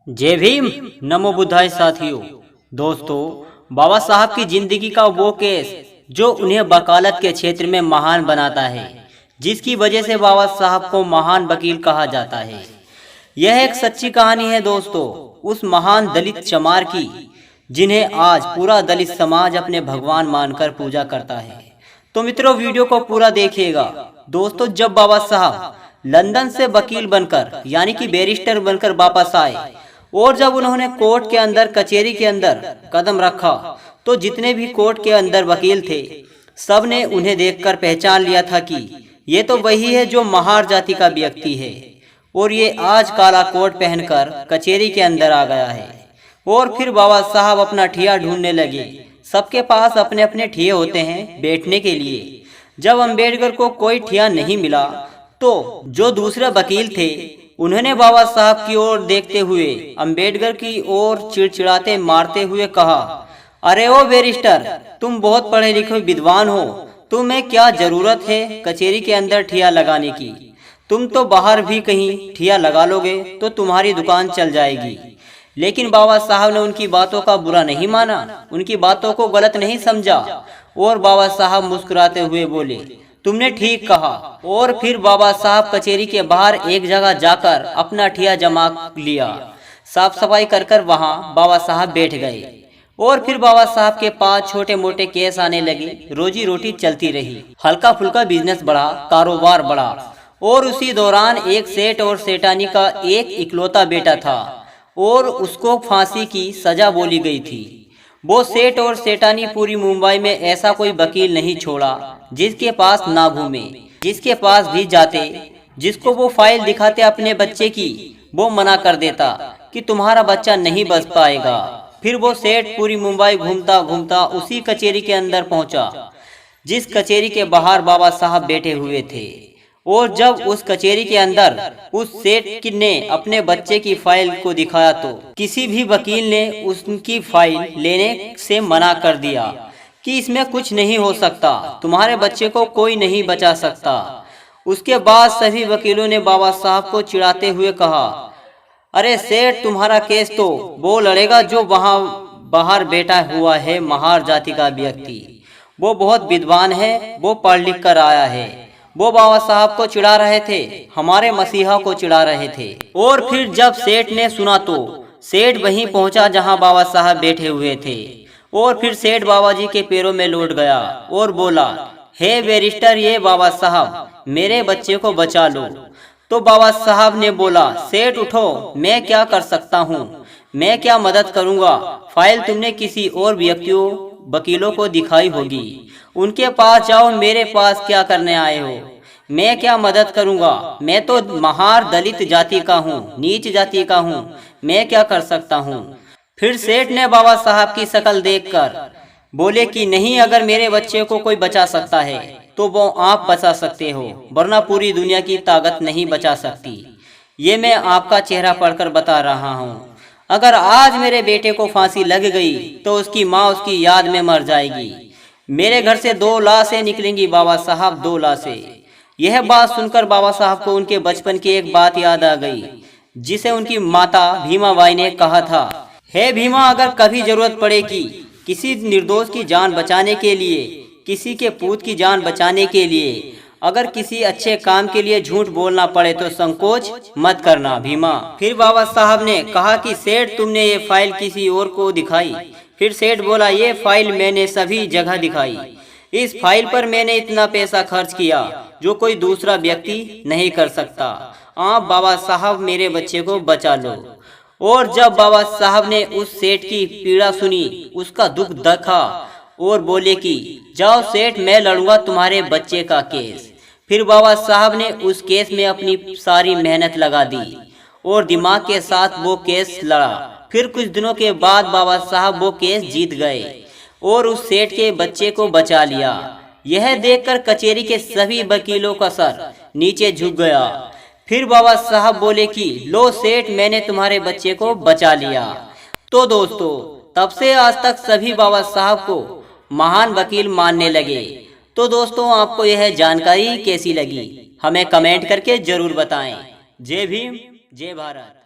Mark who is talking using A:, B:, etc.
A: जय भीम। नमो बुद्धाय साथियों। दोस्तों, बाबा साहब की जिंदगी का वो केस जो उन्हें वकालत के क्षेत्र में महान बनाता है, जिसकी वजह से बाबा साहब को महान वकील कहा जाता है। यह एक सच्ची कहानी है दोस्तों, उस महान दलित चमार की, जिन्हें आज पूरा दलित समाज अपने भगवान मानकर पूजा करता है। तो मित्रों, वीडियो को पूरा देखिएगा। दोस्तों, जब बाबा साहब लंदन से वकील बनकर यानी कि बैरिस्टर बनकर वापस आए और जब उन्होंने कोर्ट के अंदर, कचहरी के अंदर कदम रखा, तो जितने भी कोर्ट के अंदर वकील थे, सब ने उन्हें देखकर पहचान लिया था कि ये तो वही है जो महार जाति का व्यक्ति है और ये आज काला कोट पहनकर कचहरी के अंदर आ गया है। और फिर बाबा साहब अपना ठिया ढूंढने लगे। सबके पास अपने अपने ठिये होते हैं बैठने के लिए। जब अम्बेडकर को कोई ठिया नहीं मिला तो जो दूसरे वकील थे, उन्होंने बाबा साहब की ओर देखते हुए अम्बेडकर की ओर चिड़चिड़ाते मारते हुए कहा, अरे ओ बैरिस्टर, तुम बहुत पढ़े लिखे विद्वान हो, तुम्हें क्या जरूरत है कचहरी के अंदर ठिया लगाने की? तुम तो बाहर भी कहीं ठिया लगा लोगे तो तुम्हारी दुकान चल जाएगी। लेकिन बाबा साहब ने उनकी बातों का बुरा नहीं माना, उनकी बातों को गलत नहीं समझा और बाबा साहब मुस्कुराते हुए बोले, तुमने ठीक कहा। और फिर बाबा साहब कचहरी के बाहर एक जगह जाकर अपना ठिया जमा लिया। साफ सफाई कर कर वहाँ बाबा साहब बैठ गए और फिर बाबा साहब के पास छोटे मोटे केस आने लगे। रोजी रोटी चलती रही, हल्का फुल्का बिजनेस बढ़ा, कारोबार बढ़ा। और उसी दौरान एक सेठ और सेठानी का एक इकलौता बेटा था और उसको फांसी की सजा बोली गई थी। वो सेठ और सेठानी पूरी मुंबई में ऐसा कोई वकील नहीं छोड़ा जिसके पास ना घूमे। जिसके पास भी जाते, जिसको वो फाइल दिखाते अपने बच्चे की, वो मना कर देता कि तुम्हारा बच्चा नहीं बच पाएगा। फिर वो सेठ पूरी मुंबई घूमता घूमता उसी कचहरी के अंदर पहुंचा जिस कचहरी के बाहर बाबा साहब बैठे हुए थे। और जब उस कचहरी के अंदर उस सेठ ने अपने बच्चे की फाइल को दिखाया तो किसी भी वकील ने उसकी फाइल लेने से मना कर दिया कि इसमें कुछ नहीं हो सकता, तुम्हारे बच्चे को कोई नहीं बचा सकता। उसके बाद सभी वकीलों ने बाबा साहब को चिढ़ाते हुए कहा, अरे सेठ, तुम्हारा केस तो वो लड़ेगा जो वहाँ बाहर बैठा हुआ है महार जाति का व्यक्ति। वो बहुत विद्वान है, वो पढ़ लिख कर आया है। वो बाबा साहब को चिढ़ा रहे थे, हमारे मसीहा को चिढ़ा रहे थे। और फिर जब सेठ ने सुना तो सेठ वहीं पहुंचा जहां बाबा साहब बैठे हुए थे। और फिर सेठ बाबा जी के पैरों में लौट गया और बोला, हे बैरिस्टर, ये बाबा साहब, मेरे बच्चे को बचा लो। तो बाबा साहब ने बोला, सेठ उठो, मैं क्या कर सकता हूँ, मैं क्या मदद करूँगा। फाइल तुमने किसी और वकीलों को दिखाई होगी, उनके पास जाओ, मेरे पास क्या करने आए हो? मैं क्या मदद करूंगा? मैं तो महार दलित जाति का हूँ, नीच जाति का हूँ, मैं क्या कर सकता हूँ? फिर सेठ ने बाबा साहब की शक्ल देखकर बोले कि नहीं, अगर मेरे बच्चे को कोई बचा सकता है तो वो आप बचा सकते हो, वरना पूरी दुनिया की ताकत नहीं बचा सकती। ये मैं आपका चेहरा पढ़कर बता रहा हूँ। अगर आज मेरे बेटे को फांसी लग गई तो उसकी माँ उसकी याद में मर जाएगी। मेरे घर से 2 लाशें निकलेंगी बाबा साहब, 2 लाशें। यह बात सुनकर बाबा साहब को उनके बचपन की एक बात याद आ गई, जिसे उनकी माता भीमाबाई ने कहा था, हे भीमा, अगर कभी जरूरत पड़ेगी किसी निर्दोष की जान बचाने के लिए, किसी के पूत की जान बचाने के लिए, अगर किसी अच्छे काम के लिए झूठ बोलना पड़े तो संकोच मत करना भीमा। फिर बाबा साहब ने कहा कि सेठ, तुमने ये फाइल किसी और को दिखाई? फिर सेठ बोला, ये फाइल मैंने सभी जगह दिखाई। इस फाइल पर मैंने इतना पैसा खर्च किया जो कोई दूसरा व्यक्ति नहीं कर सकता। आप बाबा साहब, मेरे बच्चे को बचा लो। और जब बाबा साहब ने उस सेठ की पीड़ा सुनी, उसका दुख देखा और बोले कि जाओ सेठ, मैं लड़ूंगा तुम्हारे बच्चे का केस। फिर बाबा साहब ने उस केस में अपनी सारी मेहनत लगा दी और दिमाग के साथ वो केस लड़ा। फिर कुछ दिनों के बाद बाबा साहब वो केस जीत गए और उस सेठ के बच्चे को बचा लिया। यह देखकर कचहरी के सभी वकीलों का सर नीचे झुक गया। फिर बाबा साहब बोले कि लो सेठ, मैंने तुम्हारे बच्चे को बचा लिया। तो दोस्तों, तब से आज तक सभी बाबा साहब को महान वकील मानने लगे। तो दोस्तों, आपको यह जानकारी कैसी लगी, हमें कमेंट करके जरूर बताएं। जय भीम, जय भारत।